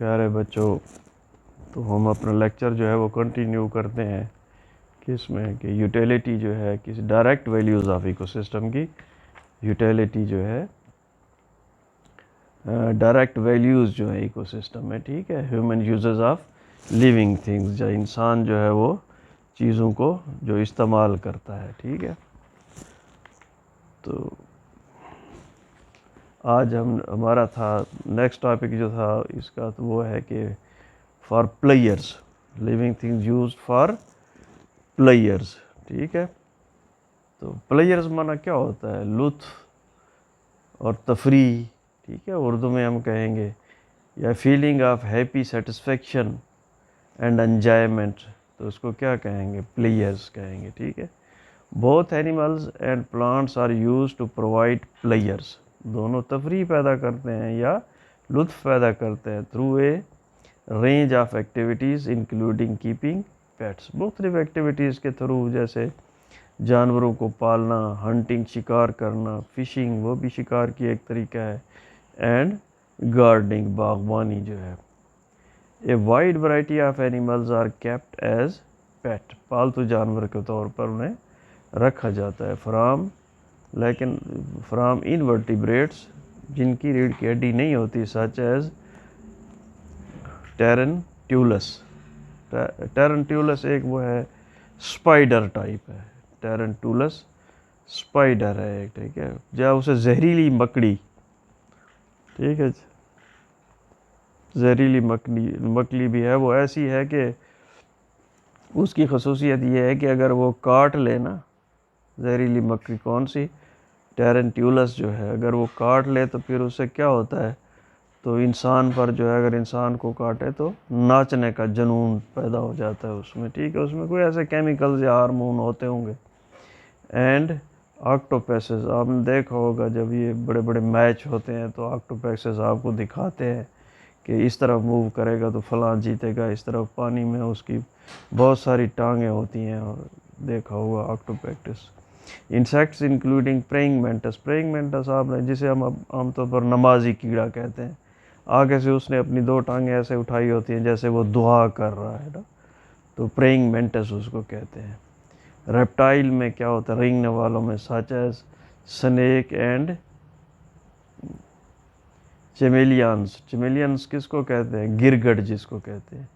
प्यारे बच्चों, तो हम अपना लेक्चर जो है वो कंटिन्यू करते हैं किसमें कि यूटिलिटी जो है किसी डायरेक्ट वैल्यूज़ ऑफ इकोसिस्टम की यूटिलिटी जो है डायरेक्ट वैल्यूज़ जो है इकोसिस्टम में, ठीक है। Human uses of living things, जो इंसान जो है वो चीज़ों को जो इस्तेमाल करता है, ठीक है। तो आज हमारा था नेक्स्ट टॉपिक जो था इसका, तो वो है कि for players, living things used for players, ठीक है। तो प्लेयर्स माना क्या होता है? लुत्फ और तफरी, ठीक है, उर्दू में हम कहेंगे, या feeling of happy satisfaction and enjoyment, तो उसको क्या कहेंगे? प्लेयर्स कहेंगे, ठीक है। Both animals and plants are used to provide pleasure, दोनों तफरी पैदा करते हैं या लुत्फ पैदा करते हैं through a range of activities including keeping pets, मुख्तलिफ एक्टिविटीज़ के थ्रू, जैसे जानवरों को पालना, हंटिंग शिकार करना, फिशिंग वो भी शिकार की एक तरीका है, एंड गार्डनिंग बागवानी जो है। A wide variety of animals are kept as pet, पालतू जानवर के तौर पर उन्हें रखा जाता है। फ्राम इनवर्टिब्रेट्स, जिनकी रीढ़ की हड्डी नहीं होती, सच एज टेरेंट्यूलस, टेरेंट्यूलस एक वो है स्पाइडर टाइप है, टेरेंट्यूलस स्पाइडर है एक, ठीक है। या उसे जहरीली मकड़ी, ठीक है, जहरीली मकड़ी भी है, वो ऐसी है कि उसकी खसूसियत ये है कि अगर वो काट ले ना, जहरीली मकड़ी कौन सी? टेरेंट्यूलस जो है, अगर वो काट ले तो फिर उससे क्या होता है, तो इंसान पर जो है, अगर इंसान को काटे तो नाचने का जुनून पैदा हो जाता है उसमें, ठीक है। उसमें कोई ऐसे केमिकल्स या हार्मोन होते होंगे। एंड ऑक्टोपसेस, आपने देखा होगा जब ये बड़े बड़े मैच होते हैं तो ऑक्टोपसेस आपको दिखाते हैं कि इस तरफ मूव करेगा तो फलां जीतेगा, इस तरफ पानी में उसकी बहुत सारी टांगें होती हैं, और देखा होगा ऑक्टोपैक्टिस। Insects including praying mantis, praying mantis आपने, जिसे हम आमतौर पर नमाजी कीड़ा कहते हैं, आगे से उसने अपनी दो टांगें ऐसे उठाई होती हैं जैसे वो दुआ कर रहा है ना, तो प्रेइंग मैंटिस उसको कहते हैं। रेप्टाइल में क्या होता है? रेंगने वालों में, सच एज स्नेक एंड चेमेलियंस, चेमेलियंस किसको कहते हैं? गिरगट जिसको कहते हैं।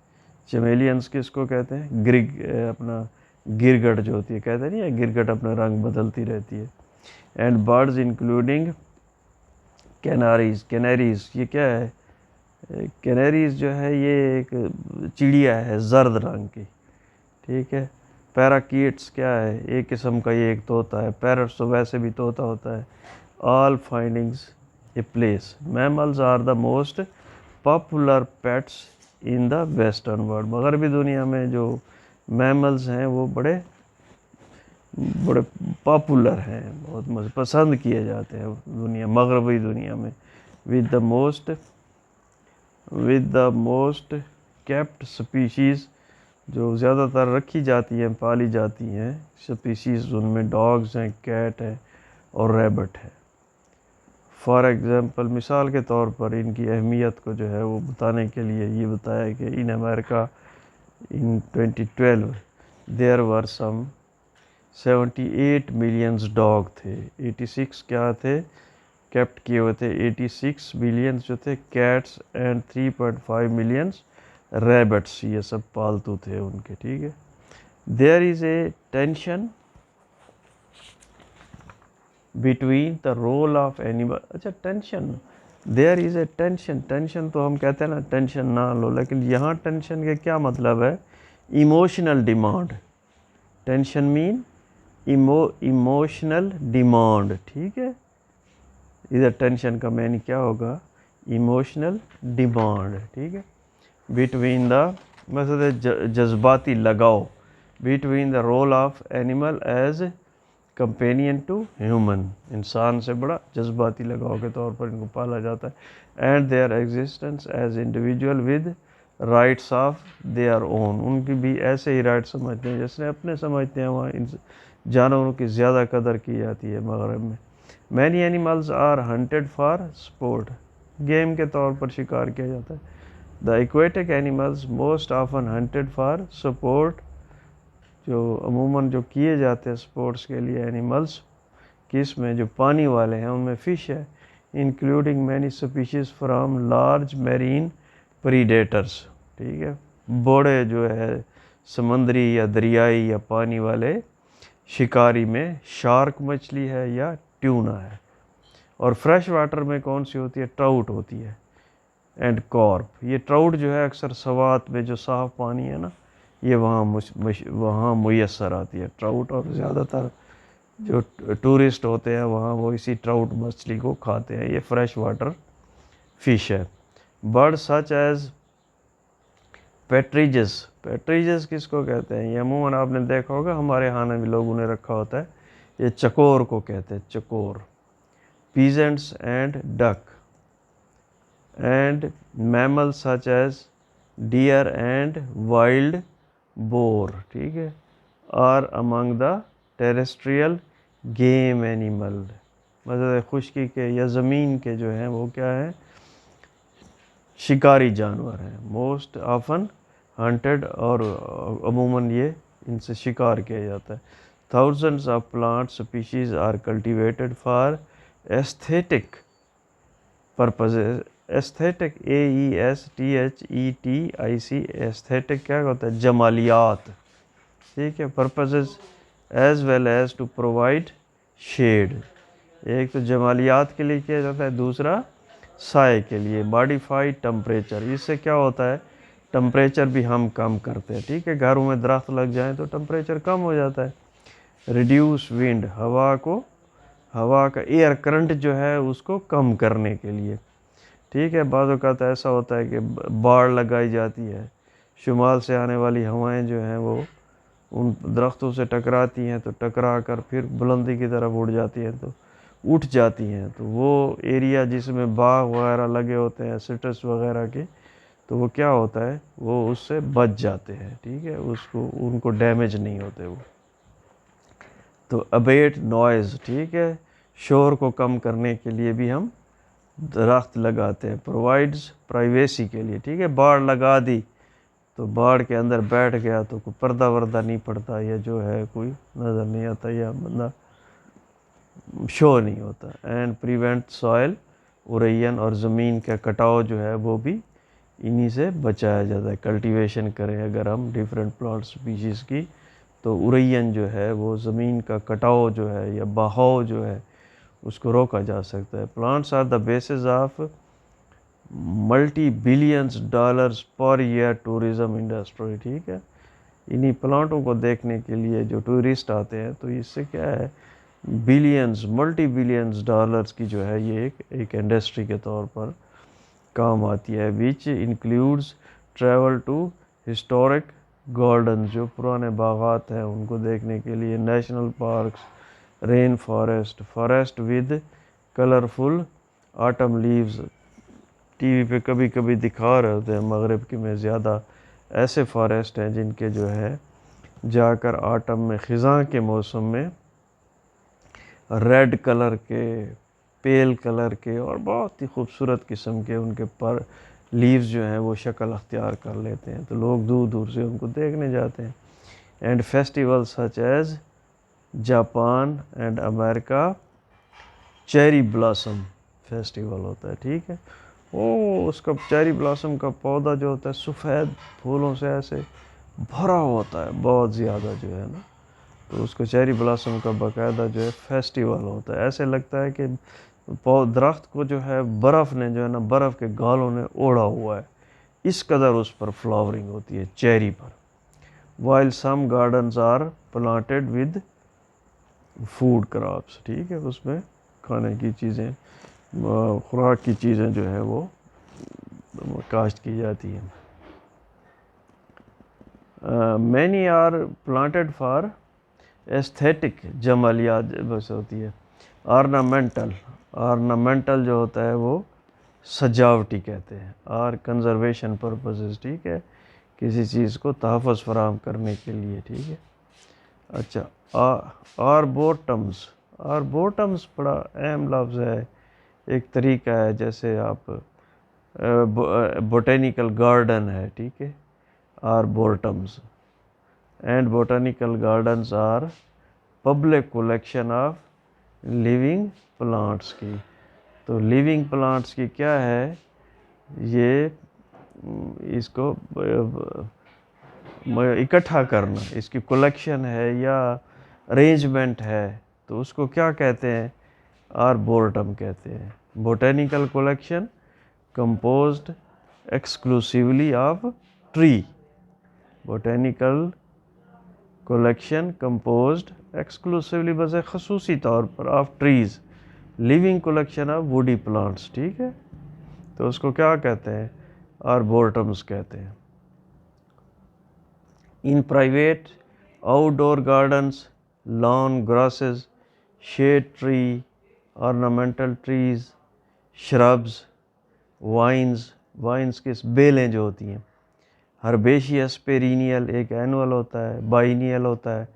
चेमेलियंस किसको कहते हैं? अपना गिरगट जो होती है, कहते नहीं है गिरगट अपना रंग बदलती रहती है। एंड बर्ड्स इंक्लूडिंग कैनारीज, कैनरीज ये क्या है? कैनरीज जो है ये एक चिड़िया है जर्द रंग की, ठीक है। पैराकीट्स क्या है? एक किस्म का ये एक तोता है। पैरट्स तो वैसे भी तोता होता है। All findings a place, mammals are the most popular pets in the western world, मगरबी दुनिया में जो मैमल्स हैं वो बड़े बड़े पॉपुलर हैं, बहुत पसंद किए जाते हैं दुनिया, मगरबी दुनिया में। With the most kept species, जो ज़्यादातर रखी जाती हैं, पाली जाती हैं स्पीशीज़, उनमें डॉग्स हैं, कैट है और रैबिट है। फॉर एग्ज़ाम्पल, मिसाल के तौर पर इनकी अहमियत को जो है वो बताने के लिए ये बताया कि in America in 2012 there were some 78 millions dog थे, 86 क्या थे केप्ट किए हुए थे, 86 मिलियंस जो थे कैट्स, एंड 3.5 मिलियंस रैबिट्स, ये सब पालतू थे उनके, ठीक है। There is a tension between the role of animal, अच्छा tension, there is a tension, tension तो हम कहते हैं ना टेंशन ना लो, लेकिन यहाँ टेंशन के क्या मतलब है? Emotional demand, tension mean emotional demand, ठीक है। इधर टेंशन का मैंने क्या होगा? इमोशनल डिमांड, ठीक है। बिटवीन द मतलब जज्बाती लगाव, between the role of animal as companion to human, इंसान से बड़ा जज्बाती लगाव के तौर पर इनको पाला जाता है। And their existence as individual with rights of their own, उनकी भी ऐसे ही राइट समझते हैं जैसे अपने समझते हैं, वहाँ इन जानवरों की ज़्यादा कदर की जाती है मगरब में। Many animals are hunted for sport, game के तौर पर शिकार किया जाता है। The aquatic animals most often hunted for sport, जो अमूमन जो किए जाते हैं स्पोर्ट्स के लिए एनिमल्स किस में, जो पानी वाले हैं उनमें फ़िश है, including many species from large marine predators. ठीक है, बड़े जो है समंदरी या दरियाई या पानी वाले शिकारी में शार्क मछली है या ट्यूना है। और फ्रेश वाटर में कौन सी होती है, ट्राउट होती है एंड कॉर्प। ये ट्राउट जो है अक्सर सवात में जो साफ़ पानी है ना, ये वहाँ मुयस्सर आती है ट्राउट, और ज़्यादातर जो टूरिस्ट होते हैं वहाँ वो इसी ट्राउट मछली को खाते हैं। ये फ्रेश वाटर फिश है। बर्ड सच एज पेट्रीजस, पेट्रीजस किसको कहते हैं, ये अमूमन आपने देखा होगा हमारे यहाँ भी लोगों ने रखा होता है, ये चकोर को कहते हैं, चकोर। Pheasants and duck and mammal such as deer and wild boar, ठीक है, are among the terrestrial game animal. मतलब खुशकी के या ज़मीन के जो हैं वो क्या है, शिकारी जानवर हैं। मोस्ट ऑफन हंटेड, और अमूमन ये इनसे शिकार किया जाता है। Thousands of plant species are cultivated for aesthetic purposes. Aesthetic, AESTHETIC, aesthetic क्या होता है, जमालियात, ठीक है, purposes as well as to provide shade. एक तो जमालियात के लिए किया जाता है, दूसरा साए के लिए। मॉडिफाइड टेम्परेचर, इससे क्या होता है, टेम्परेचर भी हम कम करते हैं। ठीक है, घरों में दरख्त लग जाएं तो टेम्परेचर कम हो जाता है। रिड्यूस विंड, हवा का एयर करंट जो है उसको कम करने के लिए। ठीक है, बाज़ औक़ात ऐसा होता है कि बाड़ लगाई जाती है, शुमाल से आने वाली हवाएं जो हैं वो उन दरख्तों से टकराती हैं, तो टकरा कर फिर बुलंदी की तरफ उड़ जाती हैं, तो उठ जाती हैं, तो वो एरिया जिसमें बाग वगैरह लगे होते हैं सिट्रस वगैरह के, तो वो क्या होता है, वो उससे बच जाते हैं। ठीक है, उसको उनको डैमेज नहीं होते वो। तो अबेट नॉइज़, ठीक है, शोर को कम करने के लिए भी हम दरख्त लगाते हैं। प्रोवाइड्स प्राइवेसी के लिए, ठीक है, बाड़ लगा दी तो बाड़ के अंदर बैठ गया तो कोई पर्दा वर्दा नहीं पड़ता, या जो है कोई नज़र नहीं आता, या बंदा शो नहीं होता। एंड प्रिवेंट सॉइल उरैयन, और ज़मीन का कटाव जो है वो भी इन्हीं से बचाया जाता है। कल्टीवेशन करें अगर हम डिफरेंट प्लांट स्पीशीज़ की, तो उरैयन जो है वो ज़मीन का कटाव जो है या बहाव जो है उसको रोका जा सकता है। Plants are the basis of multi billions dollars per year tourism industry. ठीक है, इन्हीं प्लांटों को देखने के लिए जो टूरिस्ट आते हैं, तो इससे क्या है, बिलियंस, मल्टी बिलियंस डॉलर्स की जो है ये एक इंडस्ट्री के तौर पर काम आती है। Which includes travel to historic garden, जो पुराने बागात हैं उनको देखने के लिए, national parks, rain forest, forest with colourful autumn leaves. TV पे कभी कभी दिखा रहे होते हैं मगरिब के में, ज़्यादा ऐसे फॉरेस्ट हैं जिनके जो है जाकर आटम में, ख़िज़ां के मौसम में रेड कलर के, पेल कलर के और बहुत ही खूबसूरत किस्म के उनके पर लीव्स जो हैं वो शक्ल अख्तियार कर लेते हैं, तो लोग दूर दूर से उनको देखने जाते हैं। And festival such as Japan and America cherry blossom festival होता है। ठीक है, वो उसका चेरी ब्लॉसम का पौधा जो होता है सफ़ेद फूलों से ऐसे भरा होता है बहुत ज़्यादा जो है ना, तो उसको चेरी ब्लॉसम का बाकायदा जो है फेस्टिवल होता है। ऐसे लगता है कि दरख्त को जो है बर्फ़ ने जो है ना, बर्फ़ के गालों ने ओढ़ा हुआ है, इस कदर उस पर फ्लावरिंग होती है चेरी पर। While some gardens are planted with food crops, ठीक है, उसमें खाने की चीज़ें, खुराक की चीज़ें जो है वो काश्त की जाती हैं। Many are planted for aesthetic, जमालियात बस होती है। ऑर्नामेंटल जो होता है वो सजावटी कहते हैं। और कंजर्वेशन पर्पसेस, ठीक है, किसी चीज़ को तहफ़्फ़ुज़ फराहम करने के लिए। ठीक है, अच्छा, आर्बोटम्स, आर्बोटम्स बड़ा अहम लफ्ज़ है, एक तरीका है, जैसे आप बोटेनिकल गार्डन है, ठीक है, arboretums. And botanical gardens are public collection of living plants की। तो लिविंग प्लांट्स की क्या है, ये इसको इकट्ठा करना, इसकी कलेक्शन है या अरेंजमेंट है, तो उसको क्या कहते हैं, आर्बोरेटम कहते हैं। Botanical collection composed exclusively of tree, botanical collection composed exclusively बस खसूसी तौर पर of trees, living collection of woody plants, ठीक है। तो उसको क्या कहते हैं, आर्बोरेटम्स कहते हैं। In private outdoor gardens, lawn grasses, shade tree, ornamental trees, shrubs, vines की बेलें जो होती हैं, हर्बेशियस पेरिनियल एक एनुअल होता है, बाइनियल होता है,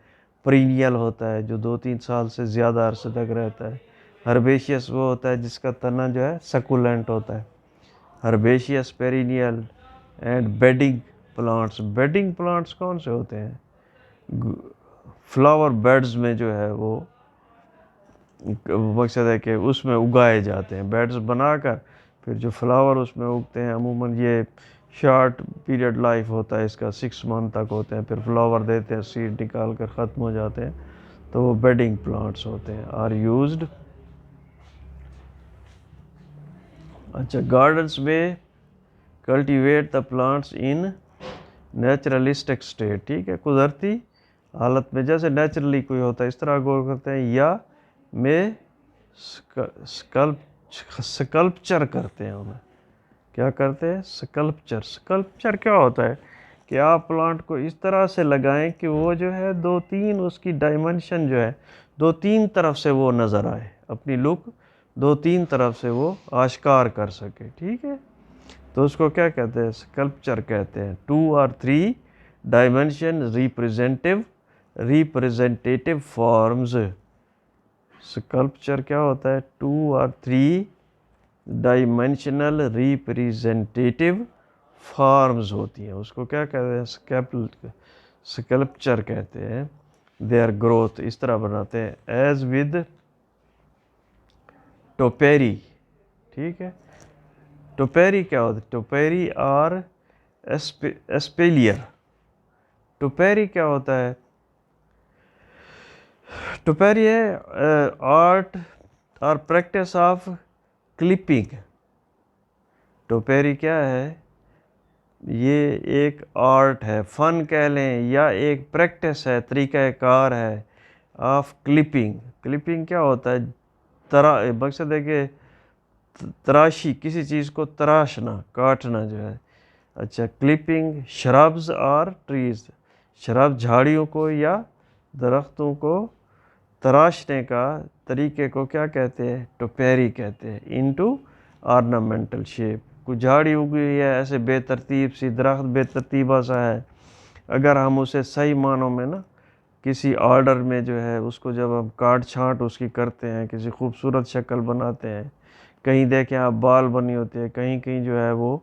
परीनियल होता है जो 2-3 साल से ज़्यादा अरसे तक रहता है। हर्बेशियस वो होता है जिसका तना जो है सकुलेंट होता है, herbaceous perennial. And bedding plants कौन से होते हैं, फ्लावर बेड्स में जो है वो मकसद है कि उसमें उगाए जाते हैं, बेड्स बनाकर फिर जो फ्लावर उसमें उगते हैं, अमूमन ये शॉर्ट पीरियड लाइफ होता है इसका, 6 मंथ तक होते हैं, फिर फ्लावर देते हैं, सीड निकाल कर ख़त्म हो जाते हैं, तो वो बेडिंग प्लांट्स होते हैं, आर यूज्ड। अच्छा, गार्डन्स में cultivate the plants in naturalistic state, ठीक है, कुदरती हालत में जैसे नेचुरली कोई होता है इस तरह गौर करते हैं, या में स्कल्पचर करते हैं उन्हें। क्या करते हैं, स्कल्पचर क्या होता है कि आप प्लांट को इस तरह से लगाएं कि वो जो है 2-3 उसकी डायमेंशन जो है 2-3 तरफ से वो नज़र आए, अपनी लुक 2-3 तरफ से वो आश्कार कर सके, ठीक है। तो उसको क्या कहते हैं, स्कल्पचर कहते हैं। 2 or 3 dimension representative forms. Sculpture क्या होता है, 2 or 3 डायमेंशनल रिप्रेजेंटेटिव फॉर्म्स होती हैं, उसको क्या कहते हैं, स्कल्पचर कहते हैं। देयर ग्रोथ इस तरह बनाते हैं, एज विद टोपेरी, ठीक है। टोपेरी क्या होता है, टोपेरी और एस्पेलियर। टोपेरी क्या होता है, टोपेरी है आर्ट और प्रैक्टिस ऑफ क्लिपिंग। टोपेरी क्या है, ये एक आर्ट है, फन कह लें, या एक प्रैक्टिस है, तरीक़ाकार है ऑफ क्लिपिंग। क्लिपिंग क्या होता है, मकसद है कि तराशी, किसी चीज़ को तराशना, काटना जो है। अच्छा, क्लिपिंग श्रब्स और ट्रीज, श्रब झाड़ियों को या दरख्तों को तराशने का तरीके को क्या कहते हैं, टोपेरी कहते हैं। इनटू ऑर्नामेंटल शेप, कुछ झाड़ी उगी है ऐसे बेतरतीब सी, दरख्त बेतरतीबा सा है, अगर हम उसे सही मानों में ना किसी ऑर्डर में जो है उसको जब हम काट छांट उसकी करते हैं, किसी खूबसूरत शक्ल बनाते हैं, कहीं देखें आप बाल बनी होती है, कहीं कहीं जो है वो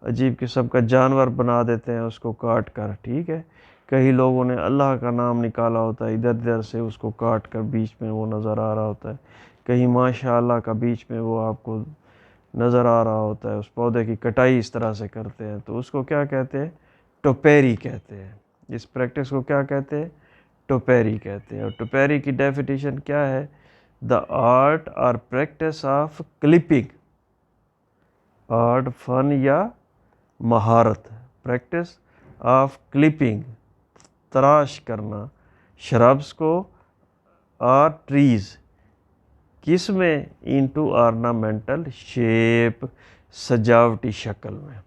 अजीब किस्म का जानवर बना देते हैं उसको काट कर, ठीक है। कई लोगों ने अल्लाह का नाम निकाला होता है इधर उधर से, उसको काट कर बीच में वो नज़र आ रहा होता है, कहीं माशाअल्लाह का बीच में वो आपको नज़र आ रहा होता है, उस पौधे की कटाई इस तरह से करते हैं, तो उसको क्या कहते हैं, टोपेरी कहते हैं। इस प्रैक्टिस को क्या कहते हैं, टोपेरी कहते हैं। और टोपेरी की डेफिनेशन क्या है, द आर्ट और प्रैक्टिस ऑफ क्लिपिंग, आर्ट फन या महारत, प्रैक्टिस ऑफ क्लिपिंग तराश करना, श्रब्स को और ट्रीज, किस में, इनटू ऑर्नामेंटल शेप, सजावटी शक्ल में।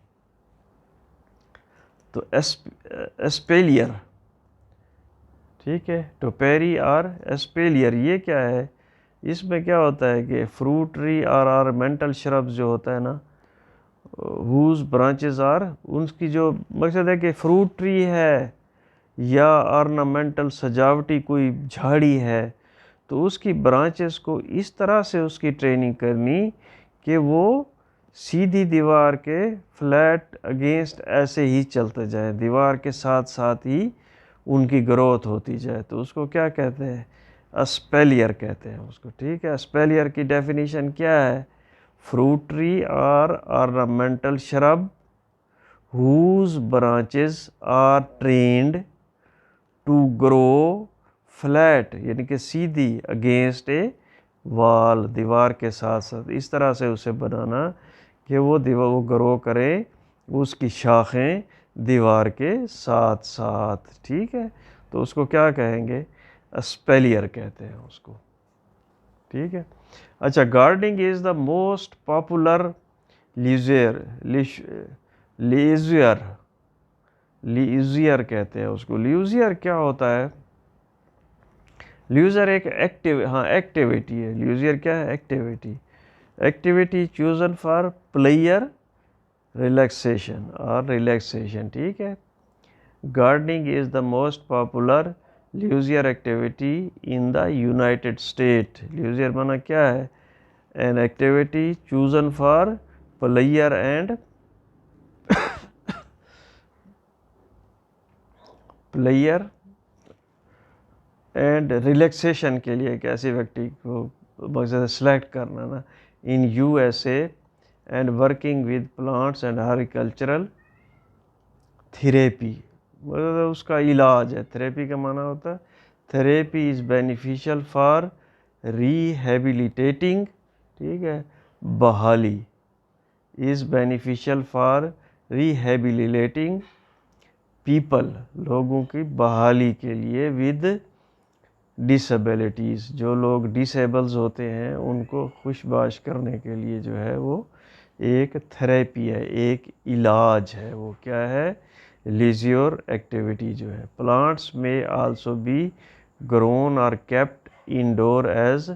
तो एस्पेलियर, ठीक है, टोपेरी और एस्पेलियर ये क्या है, इसमें क्या होता है कि फ्रूट ट्री और ऑर्नामेंटल श्रब्स जो होता है ना, हुज ब्रांचेस आर, उनकी जो मकसद है कि फ्रूट ट्री है या ऑर्नामेंटल सजावटी कोई झाड़ी है, तो उसकी ब्रांचेस को इस तरह से उसकी ट्रेनिंग करनी कि वो सीधी दीवार के फ्लैट अगेंस्ट ऐसे ही चलते जाए, दीवार के साथ साथ ही उनकी ग्रोथ होती जाए, तो उसको क्या कहते हैं? अस्पेलियर कहते हैं उसको, ठीक है। अस्पेलियर की डेफिनेशन क्या है? फ्रूट ट्री और ornamental शरब whose branches are trained to grow flat, यानी कि सीधी, अगेंस्ट ए वॉल, दीवार के साथ साथ, इस तरह से उसे बनाना कि वो दीवार वो ग्रो करे, उसकी शाखें दीवार के साथ साथ, ठीक है। तो उसको क्या कहेंगे? अस्पेलियर कहते हैं उसको, ठीक है। अच्छा, gardening is the most popular leisure leisure leisure कहते हैं उसको। लीजियर क्या होता है? लीजियर एक एक्टिविटी है। लीजियर क्या है? Activity chosen for player relaxation, ठीक है। Gardening is the most popular leisure activity in the United State. Leisure माना क्या है? An activity chosen for player and relaxation के लिए एक ऐसे व्यक्ति को मकसद सेलेक्ट करना ना, in USA and working with plants and horticultural therapy, मतलब उसका इलाज है। थेरेपी का माना होता है थेरेपी इज़ बेनिफिशियल फॉर रिहेबिलिटेटिंग, ठीक है, बहाली, इज़ बेनिफिशियल फॉर रिहेबिलिटेटिंग पीपल, लोगों की बहाली के लिए, विद डिसेबिलिटीज़, जो लोग डिसेबल्स होते हैं उनको खुशबाश करने के लिए जो है वो एक थेरेपी है, एक इलाज है। वो क्या है? लीजियर एक्टिविटी जो है। Plants may also be grown or kept indoor as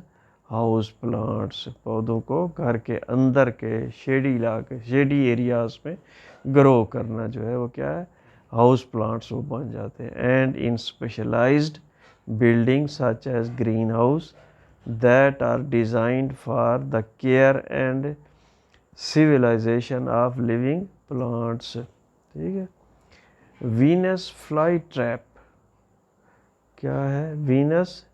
house plants, पौधों को घर के अंदर के शेडी इलाके, शेडी एरियाज में ग्रो करना जो है वो क्या है? हाउस प्लांट्स वो बन जाते हैं। And in specialised buildings such as greenhouse that are designed for the care and civilization of living plants, ठीक है। वीनस फ्लाई ट्रैप क्या है? Venus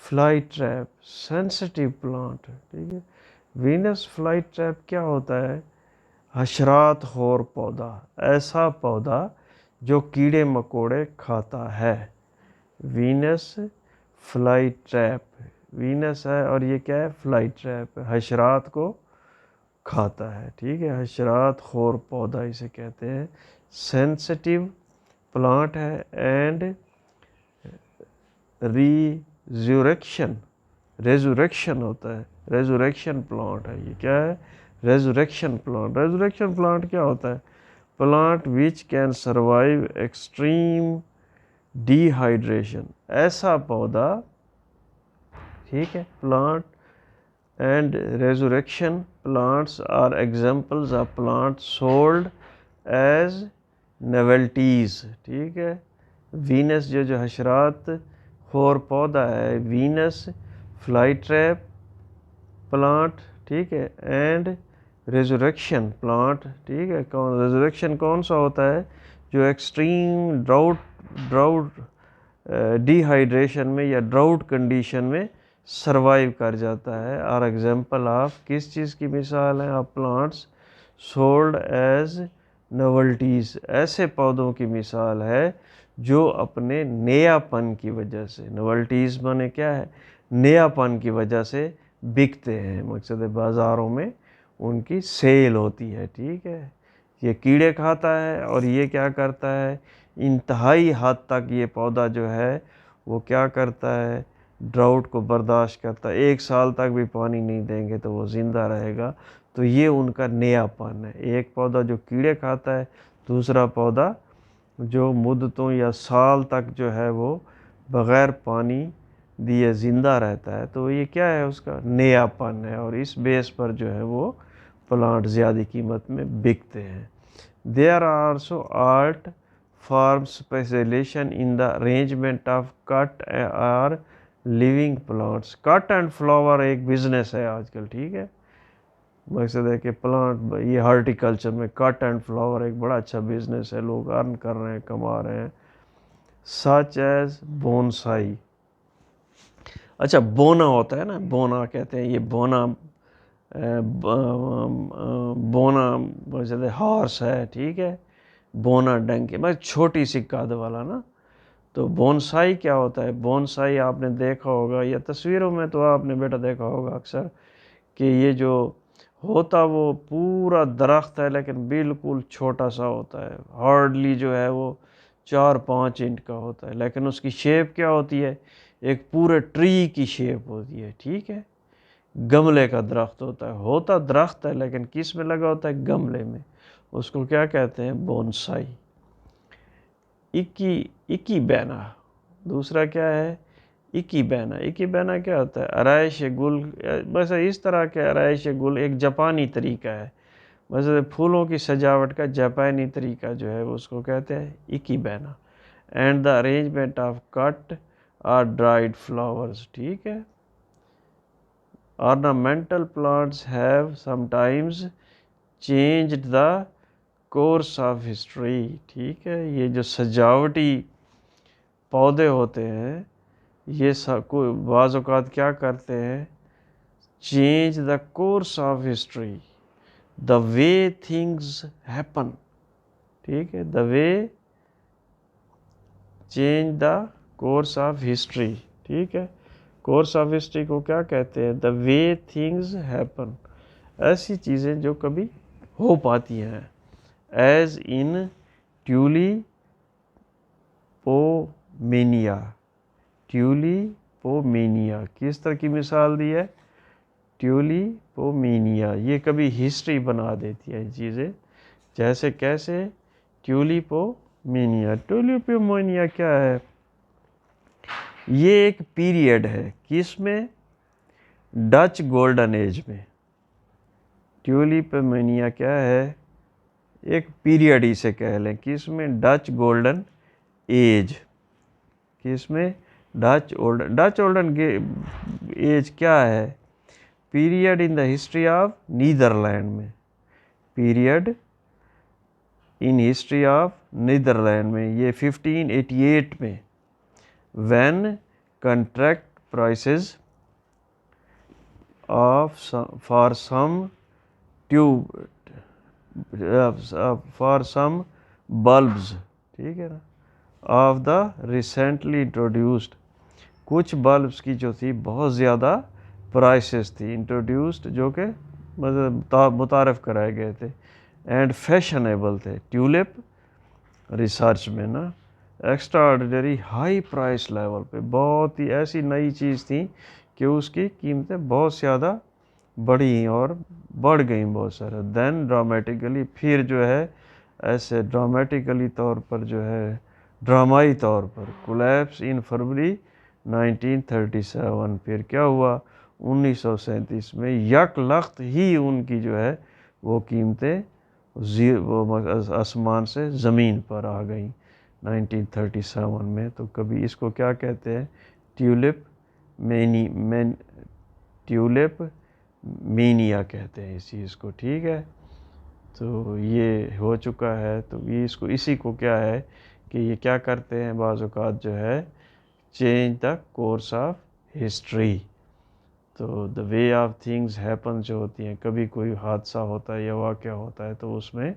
fly trap sensitive plant, ठीक है। वीनस फ्लाई ट्रैप क्या होता है? हशरात खोर पौधा, ऐसा पौधा जो कीड़े मकोड़े खाता है। वीनस फ्लाई ट्रैप, वीनस है और ये क्या है? फ्लाई ट्रैप, हशरात को खाता है, ठीक है। हशरात खोर पौधा इसे कहते हैं। सेंसिटिव प्लांट है एंड रेजुरेक्शन होता है। रेजुरेक्शन प्लांट है ये, क्या है? Resurrection plant. रेजुरेक्शन प्लांट क्या होता है? Plant which can survive extreme dehydration, ऐसा पौधा, ठीक है। Plant and resurrection plants are examples of plant sold as novelties, ठीक है। वीनस जो हशरात खोर पौधा है, वीनस फ्लाई ट्रैप प्लांट, ठीक है, एंड रेजुरेक्शन प्लांट, ठीक है। रेजुरेक्शन कौन सा होता है? जो एक्सट्रीम ड्राउट डिहाइड्रेशन में या ड्राउट कंडीशन में सरवाइव कर जाता है। और एग्जांपल ऑफ किस चीज़ की मिसाल है? ऑफ प्लांट्स सोल्ड एज नोवेल्टीज़, ऐसे पौधों की मिसाल है जो अपने नयापन की वजह से, नोवेल्टीज़ माने क्या है? नयापन की वजह से बिकते हैं, मकसद बाज़ारों में उनकी सेल होती है, ठीक है। ये कीड़े खाता है और ये क्या करता है? इंतहाई हद तक ये पौधा जो है वो क्या करता है? ड्राउट को बर्दाश्त करता है। 1 साल तक भी पानी नहीं देंगे तो वो ज़िंदा रहेगा। तो ये उनका नयापन है। एक पौधा जो कीड़े खाता है, दूसरा पौधा जो मुद्दतों या साल तक जो है वो बग़ैर पानी दिए ज़िंदा रहता है। तो ये क्या है? उसका नयापन है। और इस बेस पर जो है वो प्लांट ज़्यादा कीमत में बिकते हैं। There are also art form specialization in the arrangement of cut और living plants. Cut and flower एक बिजनेस है आजकल, ठीक है। मकसद है कि प्लांट, ये हार्टिकल्चर में कट एंड फ्लावर एक बड़ा अच्छा बिजनेस है, लोग अर्न कर रहे हैं, कमा रहे हैं। Such as bonsai. अच्छा, बोना होता है ना, बोना कहते हैं, ये बोना बोना जैसे हॉर्स है, ठीक है, बोना डंकी, बस छोटी सी कद वाला ना। तो बोनसाई क्या होता है? बोनसाई आपने देखा होगा या तस्वीरों में तो आपने बेटा देखा होगा अक्सर कि ये जो होता वो पूरा दरख्त है लेकिन बिल्कुल छोटा सा होता है, हार्डली जो है वो 4-5 इंच का होता है, लेकिन उसकी शेप क्या होती है? एक पूरे ट्री की शेप होती है, ठीक है। गमले का दरख्त होता दरख्त है लेकिन किस में लगा होता है? गमले में। उसको क्या कहते हैं? बोनसाई। इकी इकी बैना, दूसरा क्या है? इकी बैना। इकी बैना क्या होता है? आराइश गुल। बस इस तरह के आराइश गुल एक जापानी तरीका है, बस फूलों की सजावट का जापानी तरीका जो है उसको कहते हैं ikebana. And the arrangement of cut और ड्राइड फ्लावर्स, ठीक है। Ornamental plants have sometimes changed the course of history, ठीक है। ये जो सजावटी पौधे होते हैं ये कोई बाज़ औक़ात क्या करते हैं? Change the course of history, the way things happen, ठीक है। The way change the course of history, ठीक है। कोर्स ऑफ हिस्ट्री को क्या कहते हैं? द वे थिंग्स हैपन, ऐसी चीज़ें जो कभी हो पाती हैं। एज इन ट्यूलिपोमेनिया, ट्यूलिपोमेनिया किस तरह की मिसाल दी है? ट्यूलिपोमेनिया, ये कभी हिस्ट्री बना देती है चीज़ें। जैसे कैसे? ट्यूलिपोमेनिया। ट्यूलिपोमेनिया क्या है? ये एक पीरियड है, किस में? डच गोल्डन एज में। ट्यूलिपोमेनिया क्या है? एक पीरियड ही से कह लें, किस में? Dutch golden age. किस में? डच गोल्डन एज क्या है? Period in the history of Netherland में, period in history of Netherland में, ये 1588 में, when contract prices of for some tube for some bulbs, ठीक है ना, ऑफ द रिसेंटली इंट्रोड्यूस्ड, कुछ बल्ब्स की जो थी बहुत ज़्यादा प्राइसेस थी इंट्रोड्यूस्ड, जो कि मतलब मुतारफ़ कराए गए थे एंड फैशनेबल थे। ट्यूलिप रिसर्च में ना extra ordinary high price level पे बहुत ही ऐसी नई चीज़ थी कि उसकी कीमतें बहुत ज़्यादा बढ़ी और बढ़ गई बहुत सारा। देन ड्रामेटिकली, फिर जो है ऐसे ड्रामेटिकली तौर पर जो है ड्रामाई तौर पर कोलैप्स इन फरवरी 1937, फिर क्या हुआ? 1937 में यकलख्त ही उनकी जो है वो कीमतें वो आसमान से ज़मीन पर आ गई 1937 में। तो कभी इसको क्या कहते हैं? ट्यूलिप मीनिया कहते हैं इस चीज़ को, ठीक है। तो ये हो चुका है, तो ये इसको इसी को क्या है कि ये क्या करते हैं बाज़ औक़ात जो है change the course of history. तो the way of things happen जो होती हैं, कभी कोई हादसा होता है या वाक़या होता है तो उसमें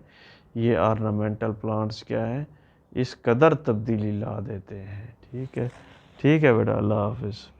ये ऑर्नामेंटल प्लांट्स क्या है, इस कदर तब्दीली ला देते हैं, ठीक है। ठीक है बेटा, अल्लाह हाफ़िज़।